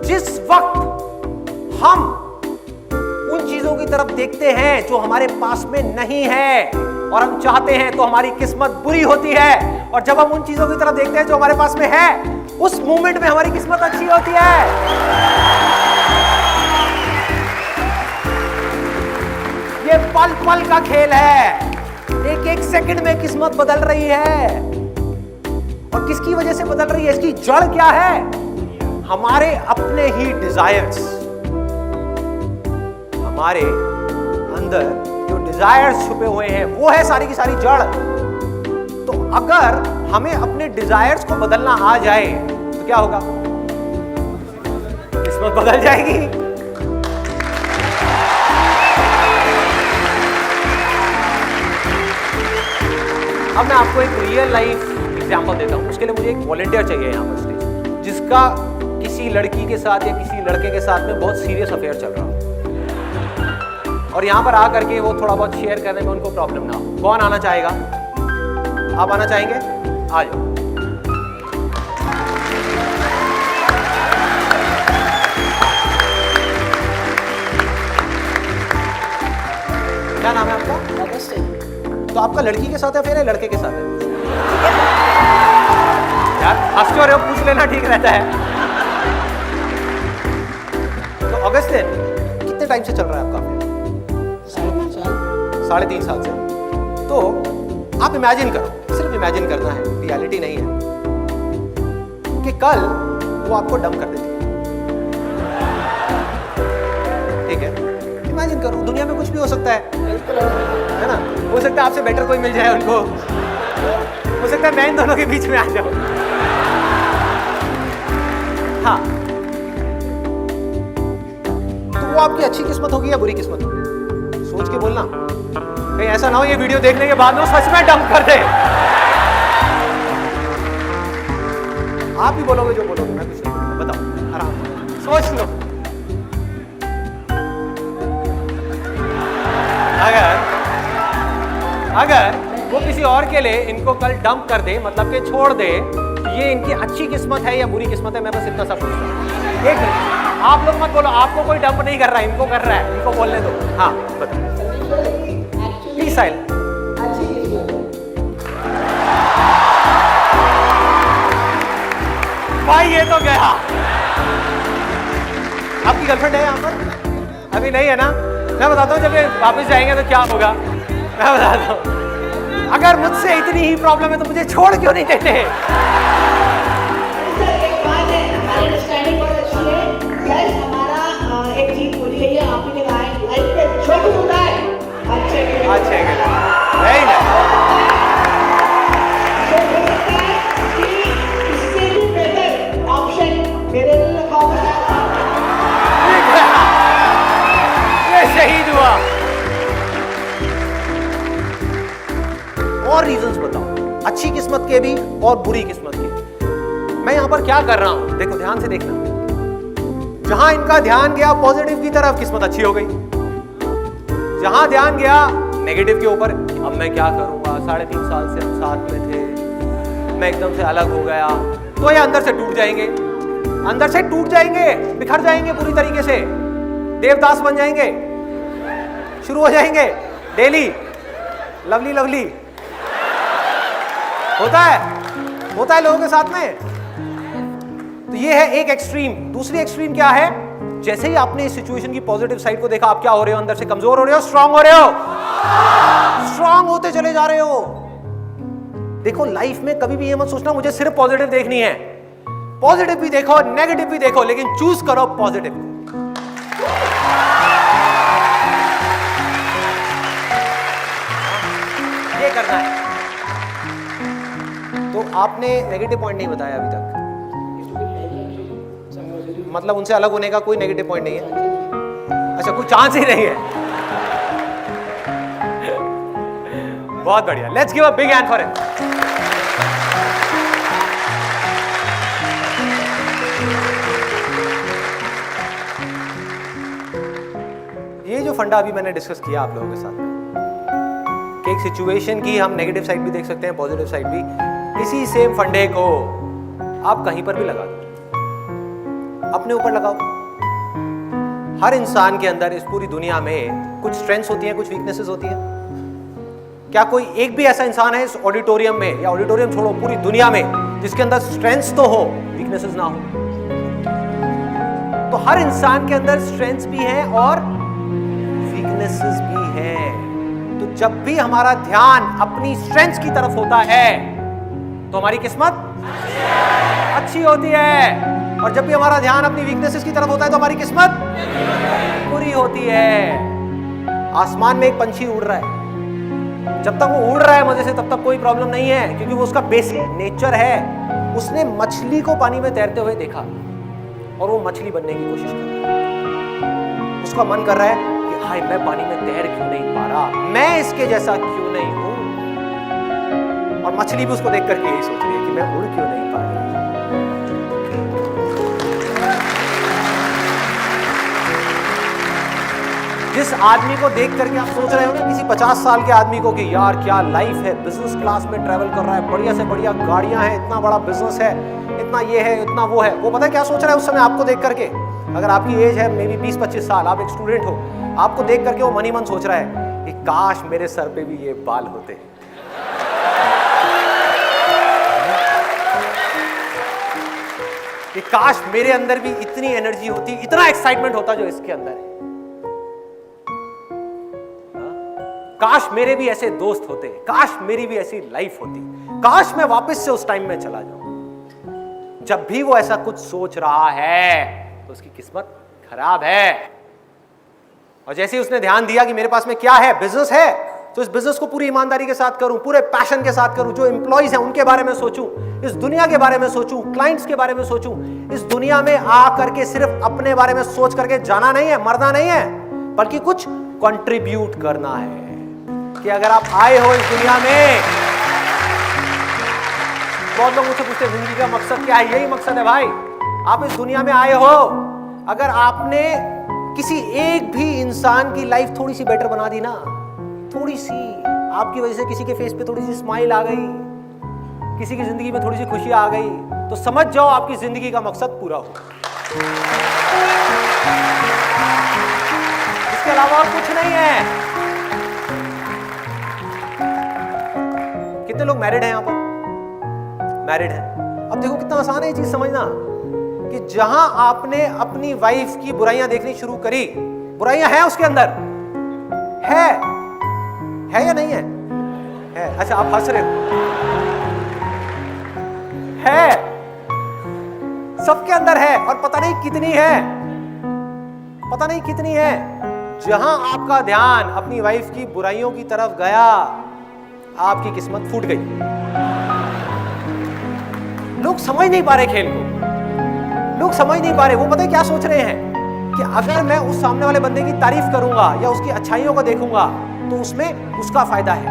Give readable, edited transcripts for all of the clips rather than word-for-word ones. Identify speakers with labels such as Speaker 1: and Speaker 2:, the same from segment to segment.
Speaker 1: जिस वक्त हम उन चीजों की तरफ देखते हैं जो हमारे पास में नहीं है और हम चाहते हैं तो हमारी किस्मत बुरी होती है, और जब हम उन चीजों की तरफ देखते हैं जो हमारे पास में है उस मोमेंट में हमारी किस्मत अच्छी होती है। ये पल पल का खेल है, एक एक सेकंड में किस्मत बदल रही है। और किसकी वजह से बदल रही है? इसकी जड़ क्या है? हमारे अपने ही डिजायर्स। हमारे अंदर जो डिजायर्स छुपे हुए हैं वो है सारी की सारी जड़। तो अगर हमें अपने डिजायर्स को बदलना आ जाए तो क्या होगा? किस्मत बदल जाएगी। अब मैं आपको एक रियल लाइफ एग्जांपल देता हूं। उसके लिए मुझे एक वॉलंटियर चाहिए यहां पर स्टेज, जिसका किसी लड़की के साथ या किसी लड़के के साथ में बहुत सीरियस अफेयर चल रहा हो और यहां पर आकर के वो थोड़ा बहुत शेयर करने में उनको प्रॉब्लम ना हो। कौन आना चाहेगा? आप आना चाहेंगे? आ जाओ। क्या नाम है आपका? तो आपका लड़की के साथ है फिर लड़के के साथ है? यार हंसते हो रहे हो, पूछ लेना ठीक रहता है। तो अगस्तिन, कितने टाइम से चल रहा है आपका अफेयर? 3.5 साल से। तो आप इमेजिन करो, सिर्फ इमेजिन करना है, रियलिटी नहीं है, कि कल वो आपको डंप कर देती है। ठीक है, इमेजिन करो, दुनिया में कुछ भी हो सकता है ना? हो सकता है आपसे बेटर कोई मिल जाए उनको, हो सकता है मैं इन दोनों के बीच में आ जाऊं। हाँ, तो वो आपकी अच्छी किस्मत होगी या बुरी किस्मत होगी? सोच के बोलना, कहीं ऐसा ना हो ये वीडियो देखने के बाद में सच में डंप कर दे। आप ही बोलोगे जो बोलोगे, मैं कुछ नहीं बोलूंगा। बताओ, आराम सोच लो। अगर वो किसी और के लिए इनको कल डंप कर दे, मतलब कि छोड़ दे, ये इनकी अच्छी किस्मत है या बुरी किस्मत है? मैं बस इतना सा पूछ रहा हूं। एक मिनट, आप लोग मत बोलो, आपको कोई डंप नहीं कर रहा है, इनको कर रहा है, इनको बोलने दो। हाँ बताओ, प्लीज साइल। भाई ये तो गया। आपकी गर्लफ्रेंड है यहाँ पर? अभी नहीं है ना? मैं बताता हूँ जब ये वापस जाएंगे तो क्या होगा, मैं बताता हूँ। अगर मुझसे इतनी ही प्रॉब्लम है तो मुझे छोड़ क्यों नहीं देते? अच्छे नहीं ना? शहीद हुआ। और रीजंस बताओ, अच्छी किस्मत के भी और बुरी किस्मत के। मैं यहां पर क्या कर रहा हूं, देखो ध्यान से देखना। जहां इनका ध्यान गया पॉजिटिव की तरफ, किस्मत अच्छी हो गई। जहां ध्यान गया नेगेटिव के ऊपर, अब मैं क्या करूंगा, 3.5 साल से हम साथ में थे, मैं एकदम से अलग हो गया, तो ये अंदर से टूट जाएंगे, अंदर से टूट जाएंगे, बिखर जाएंगे पूरी तरीके से, देवदास बन जाएंगे, शुरू हो जाएंगे डेली लवली लवली। होता है लोगों के साथ में। तो ये है एक एक्सट्रीम। दूसरी एक्सट्रीम क्या है? जैसे ही आपने इस सिचुएशन की पॉजिटिव साइड को देखा, आप क्या हो रहे हो? अंदर से कमजोर हो रहे हो, स्ट्रांग हो रहे हो, स्ट्रांग होते चले जा रहे हो। देखो लाइफ में कभी भी ये मत सोचना मुझे सिर्फ पॉजिटिव देखनी है। पॉजिटिव भी देखो, नेगेटिव भी देखो, लेकिन चूज करो पॉजिटिव। ये करना है। तो आपने नेगेटिव पॉइंट नहीं बताया अभी तक, मतलब उनसे अलग होने का कोई नेगेटिव पॉइंट नहीं है? अच्छा, कोई चांस ही नहीं है। बहुत बढ़िया, let's give a big hand for him. ये जो फंडा अभी मैंने डिस्कस किया आप लोगों के साथ कि एक सिचुएशन की हम नेगेटिव साइड भी देख सकते हैं, पॉजिटिव साइड भी, इसी सेम फंडे को आप कहीं पर भी लगा दो। अपने ऊपर लगाओ। हर इंसान के अंदर इस पूरी दुनिया में कुछ स्ट्रेंथ्स होती हैं, कुछ वीकनेसेस होती हैं। क्या कोई एक भी ऐसा इंसान है इस ऑडिटोरियम में, या ऑडिटोरियम छोड़ो पूरी दुनिया में, जिसके अंदर स्ट्रेंथ्स तो हो, वीकनेसेस ना हो? तो हर इंसान के अंदर स्ट्रेंथ्स भी हैं और वीकनेसेस भी हैं। तो जब भी हमारा ध्यान अपनी स्ट्रेंथ्स की तरफ होता है तो हमारी किस्मत अच्छी होती है, और जब भी हमारा ध्यान अपनी वीकनेसेस की तरफ होता है तो हमारी किस्मत बुरी होती है। आसमान में एक पंछी उड़ रहा है, जब तक वो उड़ रहा है मजे से तब तक कोई प्रॉब्लम नहीं है, क्योंकि वो उसका बेसिक नेचर है। उसने मछली को पानी में तैरते हुए देखा और वो मछली बनने की कोशिश कर रहा है। उसका मन कर रहा है कि हाय, मैं पानी में तैर क्यों नहीं पा रहा, मैं इसके जैसा क्यों नहीं हूं। और मछली भी उसको देख करके यही सोच रही है कि मैं उड़ क्यों नहीं पा रही। जिस आदमी को देख करके आप सोच रहे हो ना, किसी 50 साल के आदमी को, कि यार क्या लाइफ है, बिजनेस क्लास में ट्रैवल कर रहा है, बढ़िया से बढ़िया गाड़ियां हैं, इतना बड़ा बिजनेस है, इतना ये है, इतना वो है, वो पता है क्या सोच रहा है उस समय आपको देख करके? अगर आपकी एज है मे बी 20-25 साल, आप एक स्टूडेंट हो, आपको देख करके वो मन ही मन सोच रहा है कि काश मेरे सर पे भी ये बाल होते, कि काश मेरे अंदर भी इतनी एनर्जी होती, इतना एक्साइटमेंट होता जो इसके अंदर है, काश मेरे भी ऐसे दोस्त होते, काश मेरी भी ऐसी लाइफ होती, काश मैं वापस से उस टाइम में चला जाऊं। जब भी वो ऐसा कुछ सोच रहा है तो उसकी किस्मत खराब है। और जैसे ही उसने ध्यान दिया कि मेरे पास में क्या है, बिजनेस है, तो इस बिजनेस को पूरी ईमानदारी के साथ करूं, पूरे पैशन के साथ करूं, जो एम्प्लॉइज हैं उनके बारे में सोचूं, इस दुनिया के बारे में सोचूं, क्लाइंट्स के बारे में सोचूं। इस दुनिया में आ करके सिर्फ अपने बारे में सोच करके जाना नहीं है, मरना नहीं है, बल्कि कुछ कंट्रीब्यूट करना है। कि अगर आप आए हो इस दुनिया में, बहुत लोग मुझसे पूछते हैं जिंदगी का मकसद क्या है? यही मकसद है भाई, आप इस दुनिया में आए हो, अगर आपने किसी एक भी इंसान की लाइफ थोड़ी सी बेटर बना दी ना, थोड़ी सी, आपकी वजह से किसी के फेस पे थोड़ी सी स्माइल आ गई, किसी की जिंदगी में थोड़ी सी खुशी आ गई, तो समझ जाओ आपकी जिंदगी का मकसद पूरा हो। इसके अलावा और कुछ नहीं है। कितने लोग मैरिड हैं यहां पर? मैरिड हैं। अब देखो कितना आसान है ये चीज समझना, कि जहां आपने अपनी वाइफ की बुराइयां देखनी शुरू करी, बुराइयां हैं उसके अंदर, है या नहीं है? है। अच्छा आप हंस रहे हो, है, सबके अंदर है, और पता नहीं कितनी है, पता नहीं कितनी है। जहां आपका ध्यान अपनी वाइफ की बुराइयों की तरफ गया, आपकी किस्मत फूट गई। लोग समझ नहीं पा रहे खेल को, लोग समझ नहीं पा रहे। वो पता है क्या सोच रहे हैं, कि अगर मैं उस सामने वाले बंदे की तारीफ करूंगा या उसकी अच्छाइयों को देखूंगा तो उसमें उसका फायदा है।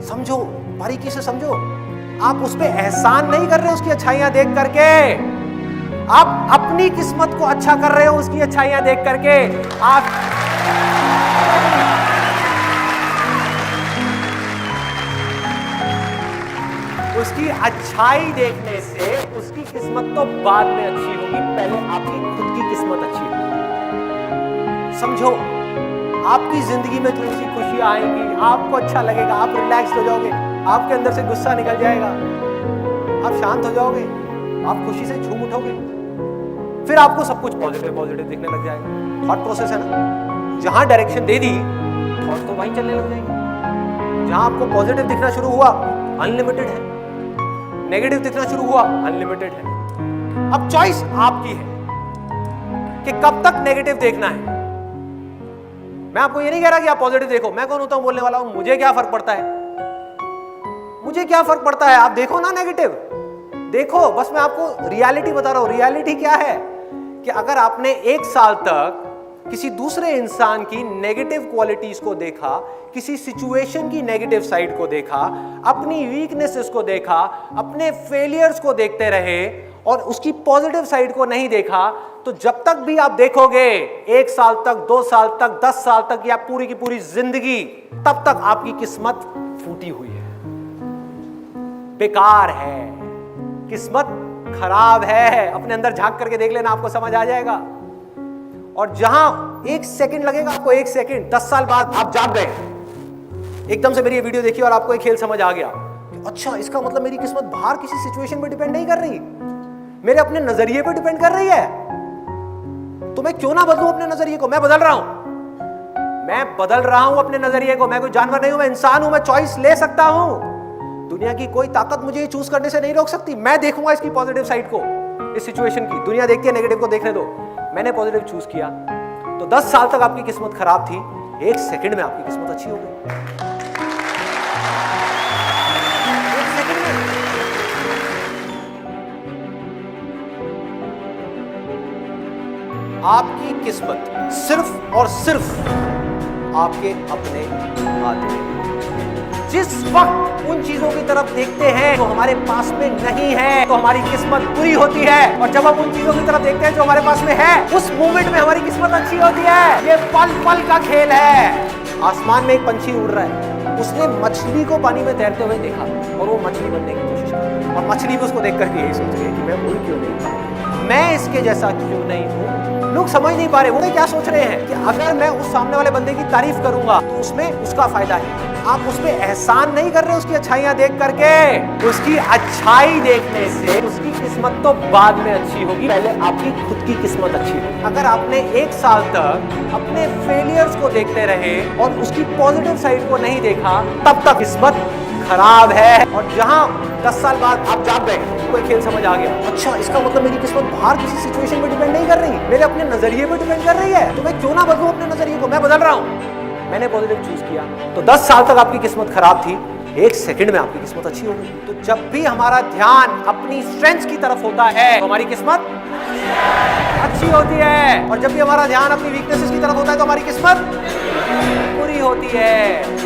Speaker 1: समझो, बारीकी से समझो, आप उस पर एहसान नहीं कर रहे उसकी अच्छाइयां देख करके, आप अपनी किस्मत को अच्छा कर रहे हो उसकी अच्छाइयां देख करके। आप उसकी अच्छाई देखने से उसकी किस्मत तो बाद में अच्छी होगी, पहले आपकी खुद की किस्मत अच्छी होगी। समझो, आपकी जिंदगी में थोड़ी सी खुशी आएगी, आपको अच्छा लगेगा, आप रिलैक्स हो जाओगे, आपके अंदर से गुस्सा निकल जाएगा, आप शांत हो जाओगे, आप खुशी से झूम उठोगे, फिर आपको सब कुछ पॉजिटिव पॉजिटिव दिखने लग जाएगा। थॉट प्रोसेस है ना, जहां डायरेक्शन दे दी थॉट तो वहीं चलने लग जाएंगे। जहां आपको पॉजिटिव दिखना शुरू हुआ, अनलिमिटेड है, नेगेटिव दिखना शुरू हुआ, अनलिमिटेड है। अब चॉइस आपकी है कि कब तक नेगेटिव देखना है। मैं आपको ये नहीं कह रहा कि आप पॉजिटिव देखो, मैं कौन होता हूं बोलने वाला हूं, मुझे क्या फर्क पड़ता है, मुझे क्या फर्क पड़ता है। आप देखो ना, नेगेटिव देखो, बस मैं आपको रियलिटी बता रहा हूं। रियलिटी क्या है कि अगर आपने 1 साल तक किसी दूसरे इंसान की नेगेटिव क्वालिटीज को देखा, किसी सिचुएशन की नेगेटिव साइड को देखा, अपनी वीकनेसेस को देखा, अपने फेलियर्स को देखते रहे और उसकी पॉजिटिव साइड को नहीं देखा, तो जब तक भी आप देखोगे 1 साल तक, 2 साल तक, 10 साल तक या पूरी की पूरी जिंदगी, तब तक आपकी किस्मत फूटी हुई है, बेकार है, किस्मत खराब है। अपने अंदर झांक करके देख लेना, आपको समझ आ जाएगा। और जहां 1 सेकंड लगेगा आपको, 1 सेकंड, 10 साल बाद आप जाग गए, एकदम से मेरी ये वीडियो देखी और आपको एक खेल समझ आ गया, अच्छा इसका मतलब मेरी किस्मत बाहर किसी सिचुएशन पे डिपेंड नहीं कर रही, मेरे अपने नजरिए पे डिपेंड कर रही है। तो मैं क्यों ना बदलूं अपने नजरिए को? मैं बदल रहा हूं, मैं बदल रहा हूं अपने नजरिए को। मैं कोई जानवर नहीं हूं, मैं इंसान हूं, मैं चॉइस ले सकता हूं। दुनिया की कोई ताकत मुझे ये चूज करने से नहीं रोक सकती। मैं देखूंगा इसकी पॉजिटिव साइड को, इस सिचुएशन की। दुनिया देखती है नेगेटिव को, देखने दो। मैंने पॉजिटिव चूज किया तो 10 साल तक आपकी किस्मत खराब थी, 1 सेकंड में आपकी किस्मत अच्छी हो गई। 1 सेकंड में। आपकी किस्मत सिर्फ और सिर्फ आपके अपने हाथ में। जिस वक्त उन चीजों की तरफ देखते हैं जो हमारे पास में नहीं है, तो हमारी किस्मत बुरी होती है। और जब हम उन चीजों की तरफ देखते हैं जो हमारे पास में है, उस मोमेंट में हमारी किस्मत अच्छी होती है। ये पल पल का खेल है। आसमान में एक पंछी उड़ रहा है, उसने मछली को पानी में तैरते हुए देखा और वो मछली बनने की कोशिश की। और मछली भी उसको देख करके यही सोच रही है कि मैं उड़ क्यों नहीं, मैं इसके जैसा क्यों नहीं हूं। लोग समझ नहीं पा रहे, वो क्या सोच रहे हैं कि अगर मैं उस सामने वाले बंदे की तारीफ करूंगा तो उसमें उसका फायदा है। आप उस पे एहसान नहीं कर रहे उसकी अच्छाइयां देख करके। उसकी अच्छाई देखने से उसकी किस्मत तो बाद में अच्छी होगी, पहले आपकी खुद की किस्मत अच्छी होगी। अगर आपने 1 साल तक अपने फेलियर्स को देखते रहे और उसकी पॉजिटिव साइड को नहीं देखा, तब तक किस्मत खराब है। और जहां 10 साल बाद आप जाग गए, कोई खेल समझ आ गया, अच्छा इसका मतलब मेरी किस्मत बाहर किसी सिचुएशन पे डिपेंड नहीं कर रही, मेरे अपने नजरिए पे डिपेंड कर रही है। तो मैं क्यों ना बदलूं अपने नजरिए को? मैं बदल रहा हूं, मैंने पॉजिटिव चूज किया। तो 10 साल तक आपकी किस्मत खराब थी, 1 सेकंड में आपकी किस्मत अच्छी हो गई। तो जब भी हमारा ध्यान अपनी स्ट्रेंथ्स की तरफ होता है तो हमारी किस्मत अच्छी होती है। और जब भी हमारा ध्यान अपनी वीकनेसेस की तरफ होता है तो हमारी किस्मत बुरी होती है।